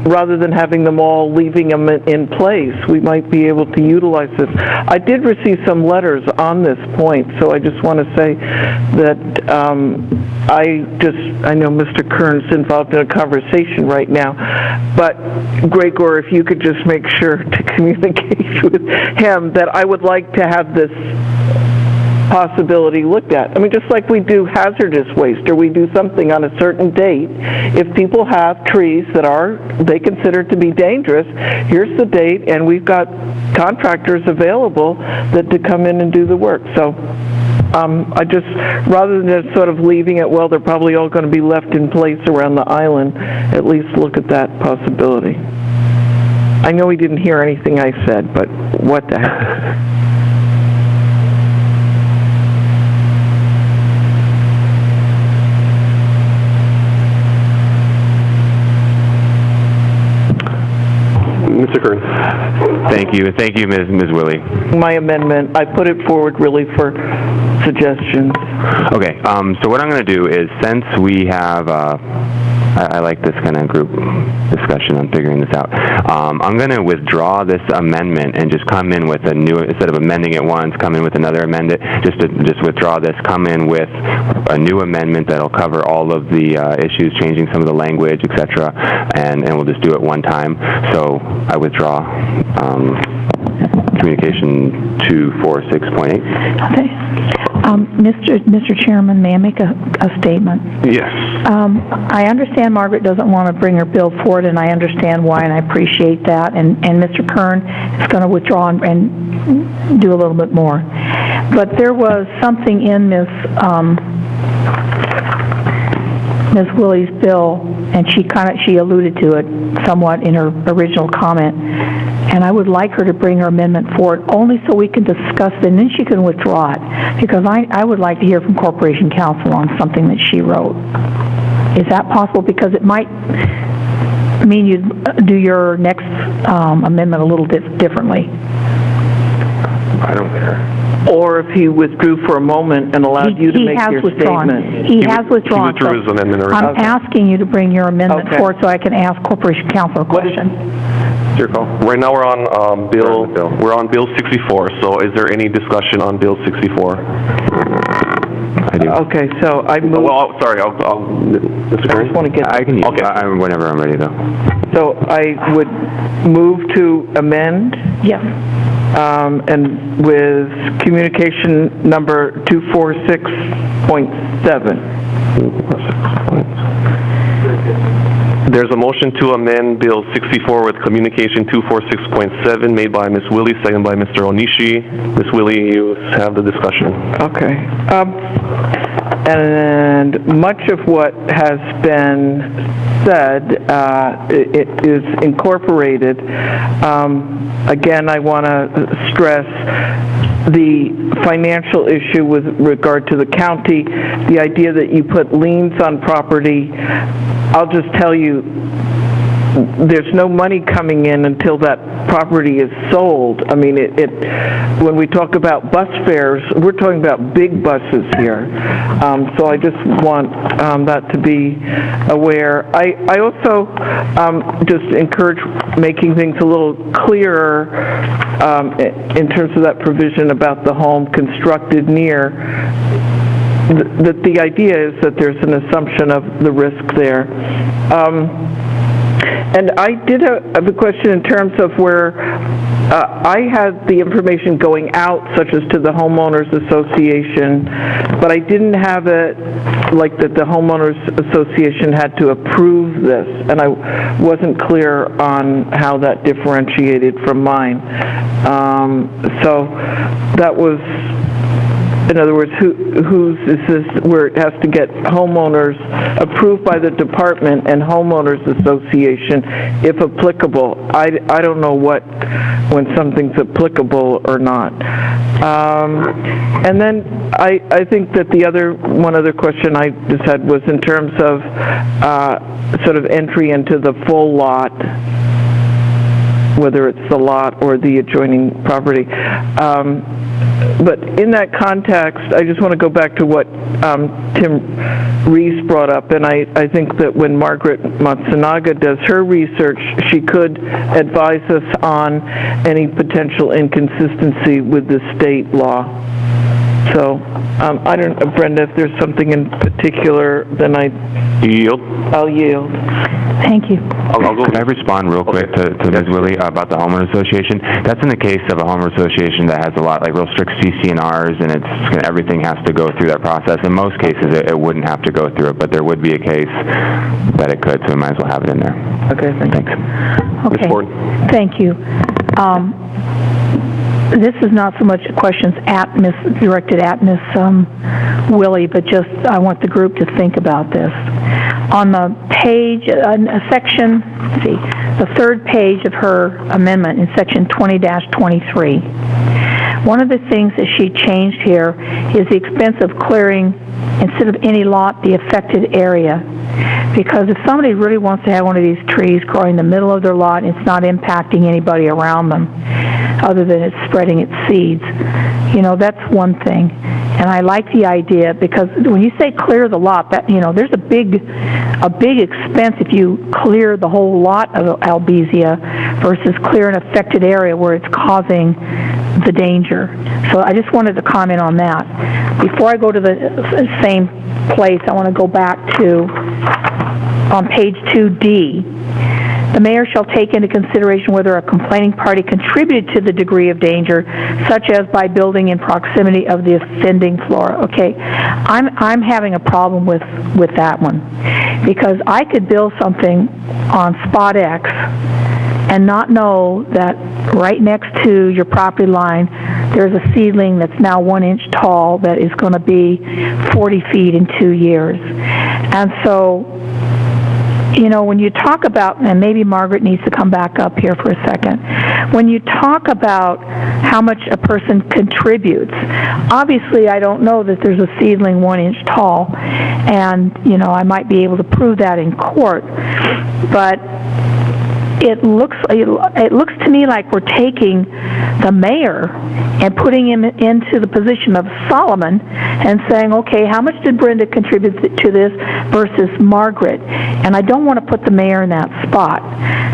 Rather than having them all leaving them in place, we might be able to utilize this. I did receive some letters on this point, so I just want to say that I know Mr. Kern's involved in a conversation right now, but Gregor, if you could just make sure to communicate with him that I would like to have this possibility looked at. I mean, just like we do hazardous waste, or we do something on a certain date, if people have trees that they consider to be dangerous, here's the date, and we've got contractors available to come in and do the work. So I just, rather than just sort of leaving it, well, they're probably all going to be left in place around the island, at least look at that possibility. I know he didn't hear anything I said, but what the heck? Mr. Kern. Thank you, Ms. Willie. My amendment, I put it forward really for suggestions. Okay, so what I'm going to do is, since we have, I like this kind of group discussion on figuring this out, I'm going to withdraw this amendment and just come in with a new, instead of amending it once, come in with another amendment, just withdraw this, come in with a new amendment that'll cover all of the issues, changing some of the language, etc., and we'll just do it one time. So I withdraw communication 246.8. Okay. Mr. Chairman, may I make a statement? Yes. I understand Margaret doesn't want to bring her bill forward, and I understand why, and I appreciate that. And Mr. Kern is going to withdraw and do a little bit more. But there was something in Ms. Willie's bill, and she alluded to it somewhat in her original comment, and I would like her to bring her amendment forward only so we can discuss it, and then she can withdraw it, because I would like to hear from Corporation Counsel on something that she wrote. Is that possible? Because it might mean you do your next amendment a little differently. I don't care. Or if he withdrew for a moment and allowed you to make your statement. He has withdrawn. He withdrew his amendment already. I'm asking you to bring your amendment forward so I can ask Corporation Counsel a question. It's your call. Right now we're on Bill 64. So is there any discussion on Bill 64? I do. Okay, so I move. Well, sorry, Mr. Kern? I just want to get. I can use it whenever I'm ready, though. So I would move to amend. Yes. And with communication number 246.7. There's a motion to amend Bill 64 with Communication 246.7 made by Ms. Willie, second by Mr. Onishi. Ms. Willie, you have the discussion. Okay. And much of what has been said, it is incorporated. Again, I want to stress the financial issue with regard to the county, the idea that you put liens on property. I'll just tell you, there's no money coming in until that property is sold. I mean, when we talk about bus fares, we're talking about big buses here. So I just want that to be aware. I also just encourage making things a little clearer in terms of that provision about the home constructed near. The idea is that there's an assumption of the risk there. And I did have a question in terms of where I had the information going out, such as to the homeowners association, but I didn't have it like that the homeowners association had to approve this, and I wasn't clear on how that differentiated from mine. So that was, in other words, whose is this, where it has to get homeowners approved by the department and homeowners association, if applicable. I don't know when something's applicable or not. And then I think that one other question I just had was in terms of sort of entry into the full lot, whether it's the lot or the adjoining property. But in that context, I just want to go back to what Tim Reese brought up, and I think that when Margaret Matsunaga does her research, she could advise us on any potential inconsistency with the state law. So, I don't know, Brenda, if there's something in particular, then I'll yield. Thank you. Can I respond real quick to Ms. Willie about the homeowner association? That's in the case of a homeowner association that has a lot, like real strict CC&Rs, and everything has to go through that process. In most cases, it wouldn't have to go through it, but there would be a case that it could, so we might as well have it in there. Okay, thanks. Okay, thank you. This is not so much questions directed at Ms. Willie, but just I want the group to think about this. On the page, section, let's see, the third page of her amendment in section 20-23, one of the things that she changed here is the expense of clearing, instead of any lot, the affected area. Because if somebody really wants to have one of these trees growing in the middle of their lot, it's not impacting anybody around them, other than it's spreading its seeds. That's one thing. And I like the idea, because when you say clear the lot, that there's a big expense if you clear the whole lot of Albizia versus clear an affected area where it's causing the danger. So I just wanted to comment on that. Before I go to the same place, I want to go back to on page 2D. The mayor shall take into consideration whether a complaining party contributed to the degree of danger, such as by building in proximity of the offending flora. Okay, I'm having a problem with that one, because I could build something on spot X and not know that right next to your property line there's a seedling that's now 1 inch tall that is going to be 40 feet in 2 years. And so, when you talk about, and maybe Margaret needs to come back up here for a second, when you talk about how much a person contributes, obviously I don't know that there's a seedling 1 inch tall, and, I might be able to prove that in court, but it looks to me like we're taking the mayor and putting him into the position of Solomon and saying, okay, how much did Brenda contribute to this versus Margaret? And I don't want to put the mayor in that spot.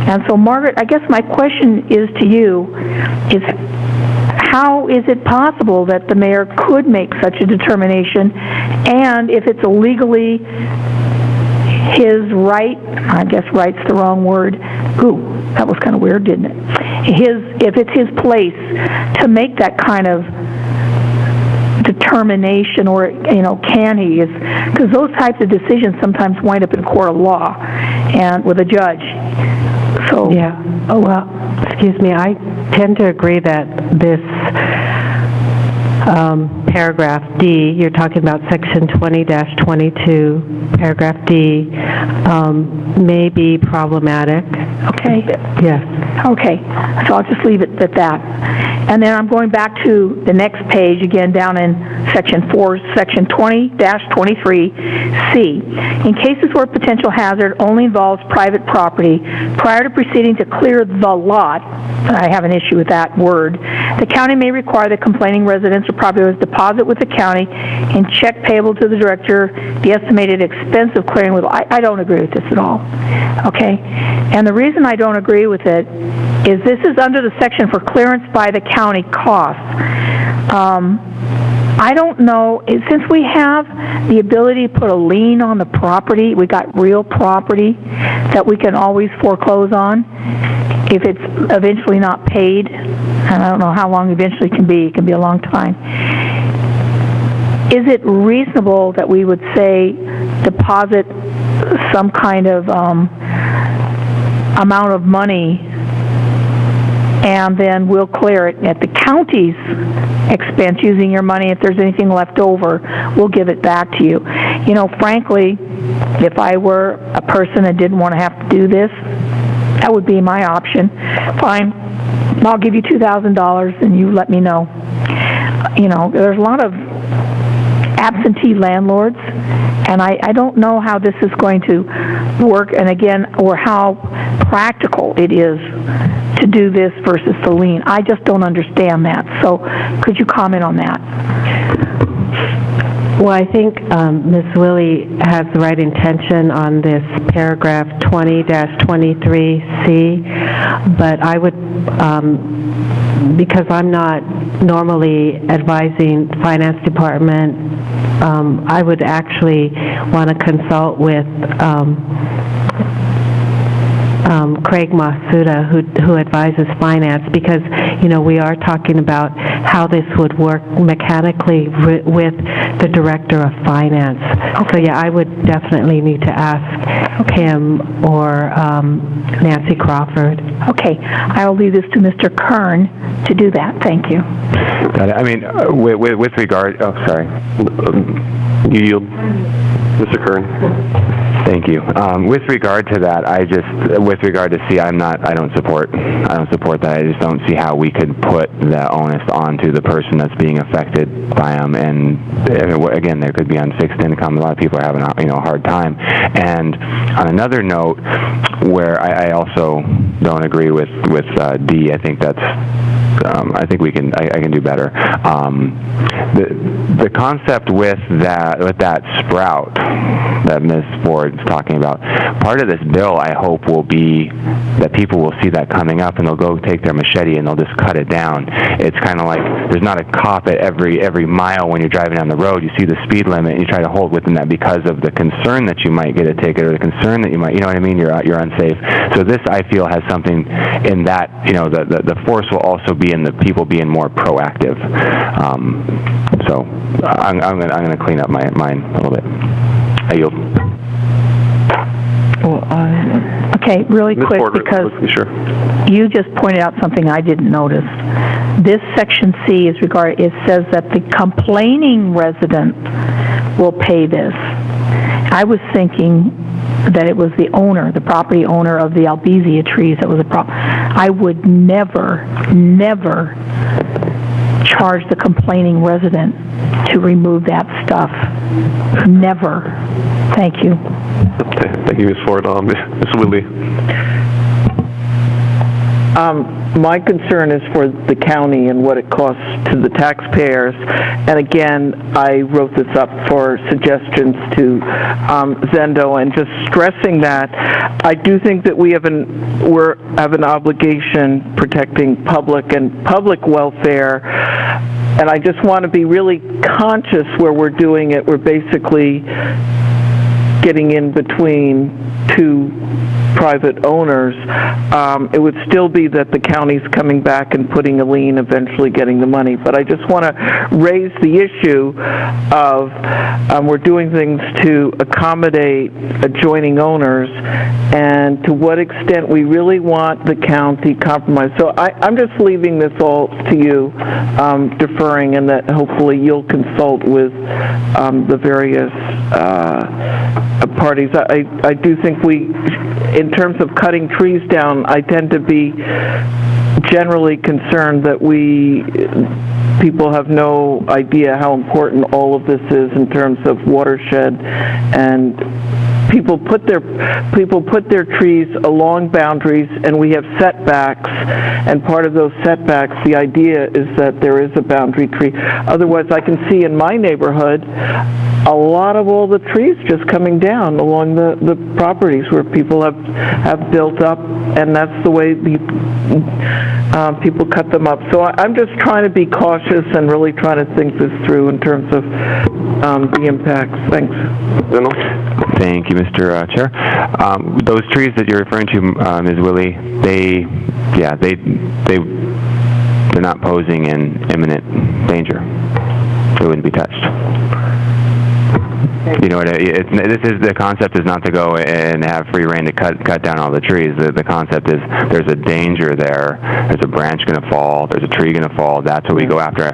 And so, Margaret, I guess my question is to you is, how is it possible that the mayor could make such a determination, and if it's legally his right, I guess right's the wrong word, ooh, that was kind of weird, didn't it? If it's his place to make that kind of determination, or can he? Because those types of decisions sometimes wind up in court of law, and with a judge. So yeah. Oh, well, excuse me. I tend to agree that this paragraph D, you're talking about section 20-22, paragraph D, may be problematic. Okay. Yes. Okay, so I'll just leave it at that. And then I'm going back to the next page, again, down in section 4, section 20-23C. In cases where potential hazard only involves private property, prior to proceeding to clear the lot, I have an issue with that word, the county may require the complaining residents or property owners deposit with the county and check payable to the director the estimated expense of clearing with. I don't agree with this at all. Okay? And the reason I don't agree with it is this is under the section for clearance by the county costs. I don't know, since we have the ability to put a lien on the property, we got real property that we can always foreclose on if it's eventually not paid, and I don't know how long eventually can be. It can be a long time. Is it reasonable that we would say deposit some kind of amount of money and then we'll clear it at the county's expense using your money? If there's anything left over, we'll give it back to you. You know, frankly, if I were a person that didn't want to have to do this, that would be my option. Fine, I'll give you $2,000 and you let me know. You know, there's a lot of absentee landlords, and I don't know how this is going to work, and again, or how practical it is to do this versus the lien. I just don't understand that. So could you comment on that? Well, I think Ms. Willie has the right intention on this paragraph 20-23C, but I would, because I'm not normally advising finance department, I would actually want to consult with Craig Masuda, who advises finance, because, you know, we are talking about how this would work mechanically with the director of finance. Okay. So, yeah, I would definitely need to ask him or Nancy Crawford. Okay. I'll leave this to Mr. Kern to do that. Thank you. Got it. I mean, with regard, oh, sorry. You yield, Mr. Kern. Thank you. With regard to that, with regard to C, I don't support that. I just don't see how we could put the onus onto the person that's being affected by them. And again, there could be on fixed income. A lot of people are having a hard time. And on another note, where I also don't agree with D, I think that's. I think I can do better. The concept with that sprout that Ms. Ford's talking about, part of this bill, I hope, will be that people will see that coming up and they'll go take their machete and they'll just cut it down. It's kind of like there's not a cop at every mile when you're driving down the road. You see the speed limit and you try to hold within that because of the concern that you might get a ticket or the concern that you might, you know what I mean, you're unsafe. So this, I feel, has something in that, the force will also be in the people being more proactive. So I'm going to clean up mine a little bit. I yield. Well, okay, really quick, because you just pointed out something I didn't notice. This section C it says that the complaining resident will pay this. I was thinking that it was the owner, the property owner of the Albizia trees that was a problem. I would never charge the complaining resident to remove that stuff. Never. Thank you. Okay, thank you, Ms. Ford. Ms. Willie. My concern is for the county and what it costs to the taxpayers. And again, I wrote this up for suggestions to Zendo, and just stressing that I do think that we have an obligation protecting public welfare. And I just want to be really conscious where we're doing it. We're basically getting in between two private owners, it would still be that the county's coming back and putting a lien, eventually getting the money. But I just want to raise the issue of we're doing things to accommodate adjoining owners, and to what extent we really want the county compromised. So I'm just leaving this all to you, deferring, and that hopefully you'll consult with the various parties. I do think in terms of cutting trees down, I tend to be generally concerned that people have no idea how important all of this is in terms of watershed, and people put their trees along boundaries, and we have setbacks, and part of those setbacks, the idea is that there is a boundary tree. Otherwise, I can see in my neighborhood a lot of all the trees just coming down along the properties where people have built up, and that's the way people cut them up. So I'm just trying to be cautious and really trying to think this through in terms of the impacts. Thanks. Thank you, Mr. Chair. Those trees that you're referring to, Ms. Willie, they're not posing an imminent danger. They wouldn't be touched. You know what? The concept is not to go and have free reign to cut down all the trees. The concept is there's a danger there. There's a branch going to fall. There's a tree going to fall. That's what we go after.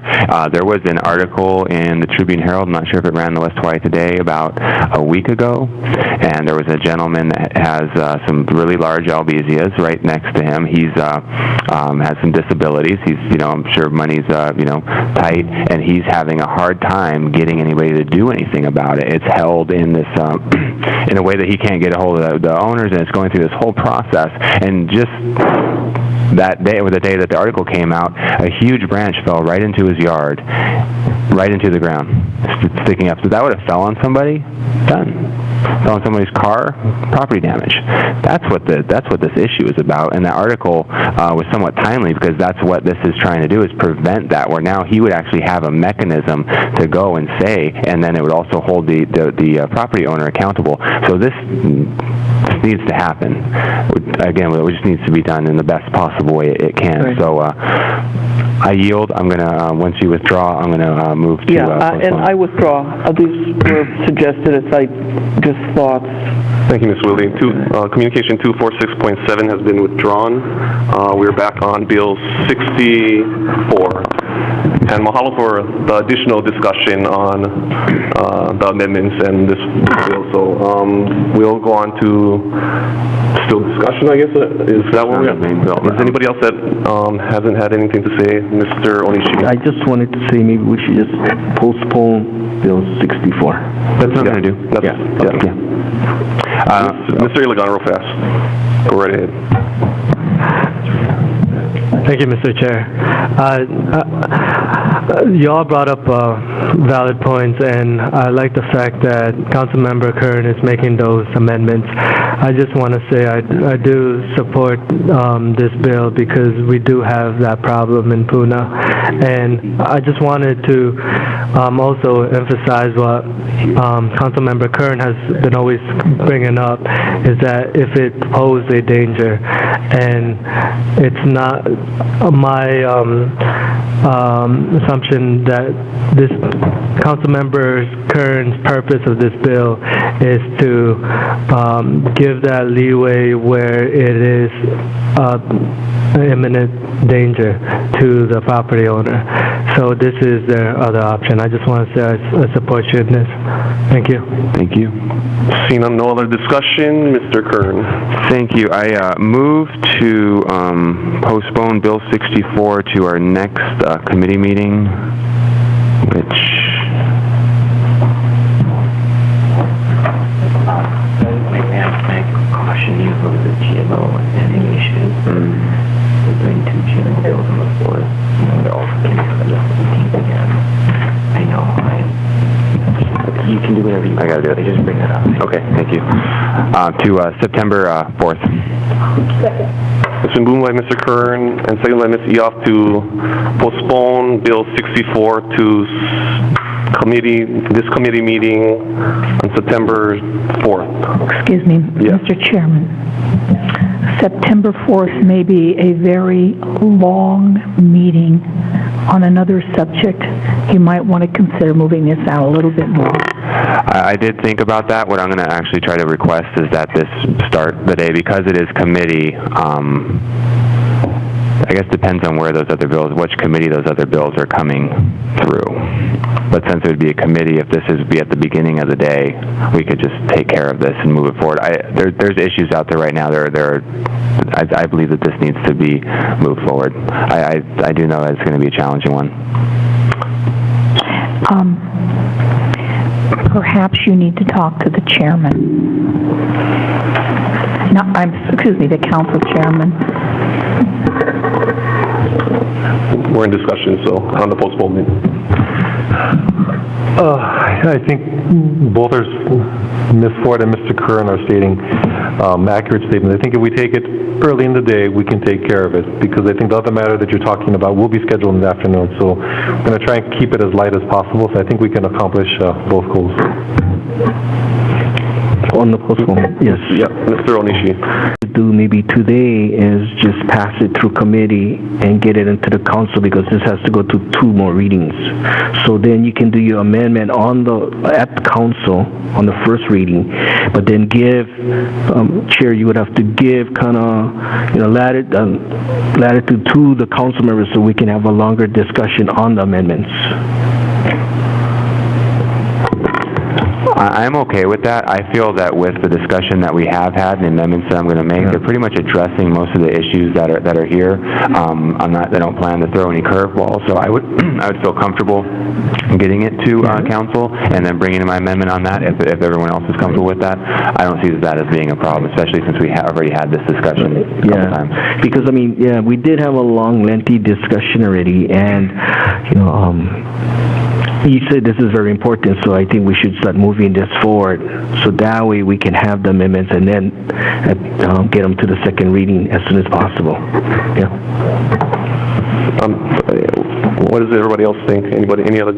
There was an article in the Tribune Herald. I'm not sure if it ran the West Hawaii Today about a week ago, and there was a gentleman that has some really large albizias right next to him. He's has some disabilities. He's I'm sure money's tight, and he's having a hard time getting anybody to do anything about it. It's held in this in a way that he can't get a hold of the owners, and it's going through this whole process. And just that day, or the day that the article came out, a huge branch fell right into his yard, right into the ground, sticking up. So that would have fell on somebody, done. Fell on somebody's car, property damage. That's what this issue is about. And that article was somewhat timely, because that's what this is trying to do, is prevent that, where now he would actually have a mechanism to go and say, and then it would also hold the property owner accountable. So this needs to happen. Again, it just needs to be done in the best possible way it can. Right. So I yield. I'm going to, once you withdraw, I'm going to move to... and I withdraw. These were suggested as just thoughts. Thank you, Ms. Willie. Communication 246.7 has been withdrawn. We're back on Bill 64. And mahalo for the additional discussion on the amendments and this bill. So we'll go on to still discussion, I guess. Is that what we're at? Is anybody else that hasn't had anything to say? Mr. Onishi. I just wanted to say maybe we should just postpone Bill 64. That's what I'm going to do. Okay. Mr. Ilagan, real fast. Go right ahead. Thank you, Mr. Chair. You all brought up valid points, and I like the fact that Councilmember Kern is making those amendments. I just want to say I do support this bill, because we do have that problem in Puna. And I just wanted to also emphasize what Councilmember Kern has been always bringing up, is that if it poses a danger, and it's not my assumption that this Councilmember Kern's purpose of this bill is to give that leeway where it is imminent danger to the property owner. So this is their other option. I just want to say I support you in this. Thank you. Thank you. Seeing no other discussion, Mr. Kern. Thank you. I move to postpone Bill 64 to our next committee meeting, which... Caution you from the GMO and any issues. We're doing 2 GMO bills on the floor. They're all going to be for the 17th again. I know. You can do whatever you want. I got to do it. Just bring that up. Okay, thank you. To September 4th. Second. It's been moved by Mr. Kern and second by Ms. Eoff to postpone Bill 64 to this committee meeting on September 4th. Excuse me, Yeah. Mr. Chairman. September 4th may be a very long meeting on another subject. You might want to consider moving this out a little bit more. I did think about that. What I'm going to actually try to request is that this start the day, because it is committee, I guess depends on where those other bills, which committee those other bills are coming through. But since it would be a committee, if this is be at the beginning of the day, we could just take care of this and move it forward. There's issues out there right now. I believe that this needs to be moved forward. I do know that it's going to be a challenging one. Perhaps you need to talk to the chairman. No, excuse me, the council chairman. We're in discussion, so on the postponement. I think both Ms. Ford and Mr. Kern are stating accurate statements. I think if we take it early in the day, we can take care of it, because I think the other matter that you're talking about will be scheduled in the afternoon. So we're going to try and keep it as light as possible, so I think we can accomplish both goals. On the postponement, yes. Yeah, Mr. Onishi. Do maybe today is just pass it through committee and get it into the council, because this has to go to 2 more readings. So then you can do your amendment at the council on the first reading, but then give, Chair, you would have to give kind of, latitude to the council members so we can have a longer discussion on the amendments. I'm okay with that. I feel that with the discussion that we have had and the amendments that I'm going to make, they're pretty much addressing most of the issues that are here. They don't plan to throw any curveballs, so I would feel comfortable getting it to council and then bringing in my amendment on that if everyone else is comfortable with that. I don't see that as being a problem, especially since we have already had this discussion a couple times. Because we did have a long, lengthy discussion already, and you said this is very important, so I think we should start moving this forward, so that way we can have the amendments and then get them to the second reading as soon as possible. Yeah. What does everybody else think? Any other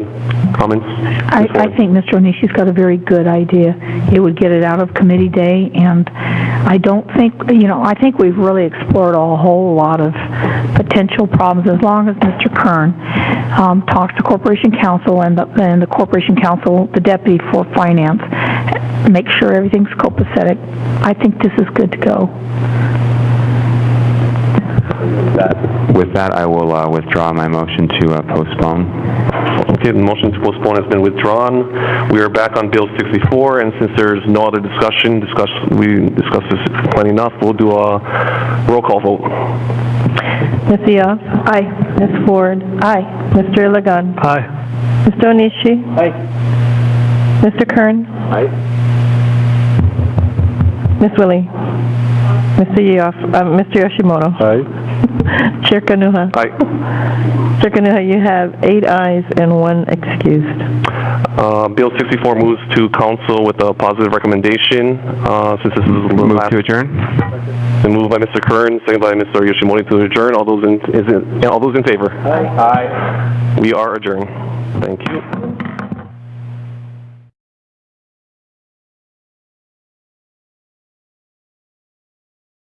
comments? I think Mr. Onishi's got a very good idea. It would get it out of committee day, and I don't think, I think we've really explored a whole lot of potential problems as long as Mr. Kern talks to Corporation Counsel and the Corporation Counsel, the Deputy for Finance, make sure everything's copacetic. I think this is good to go. With that, I will withdraw my motion to postpone. Okay, the motion to postpone has been withdrawn. We are back on Bill 64, and since there's no other discussion, we discussed this plenty enough, we'll do a roll call vote. Ms. Eoff? Aye. Ms. Ford? Aye. Mr. Ilagan? Aye. Mr. Onishi? Aye. Mr. Kern? Aye. Ms. Willie? Mr. Eoff? Mr. Yoshimoto? Aye. Chair Kanuha? Aye. Chair Kanuha, you have 8 ayes and 1 excused. Bill 64 moves to council with a positive recommendation. Since this is a little Move to adjourn. Been moved by Mr. Kern, seconded by Mr. Yoshimori to adjourn. All those in favor? Aye. We are adjourned. Thank you.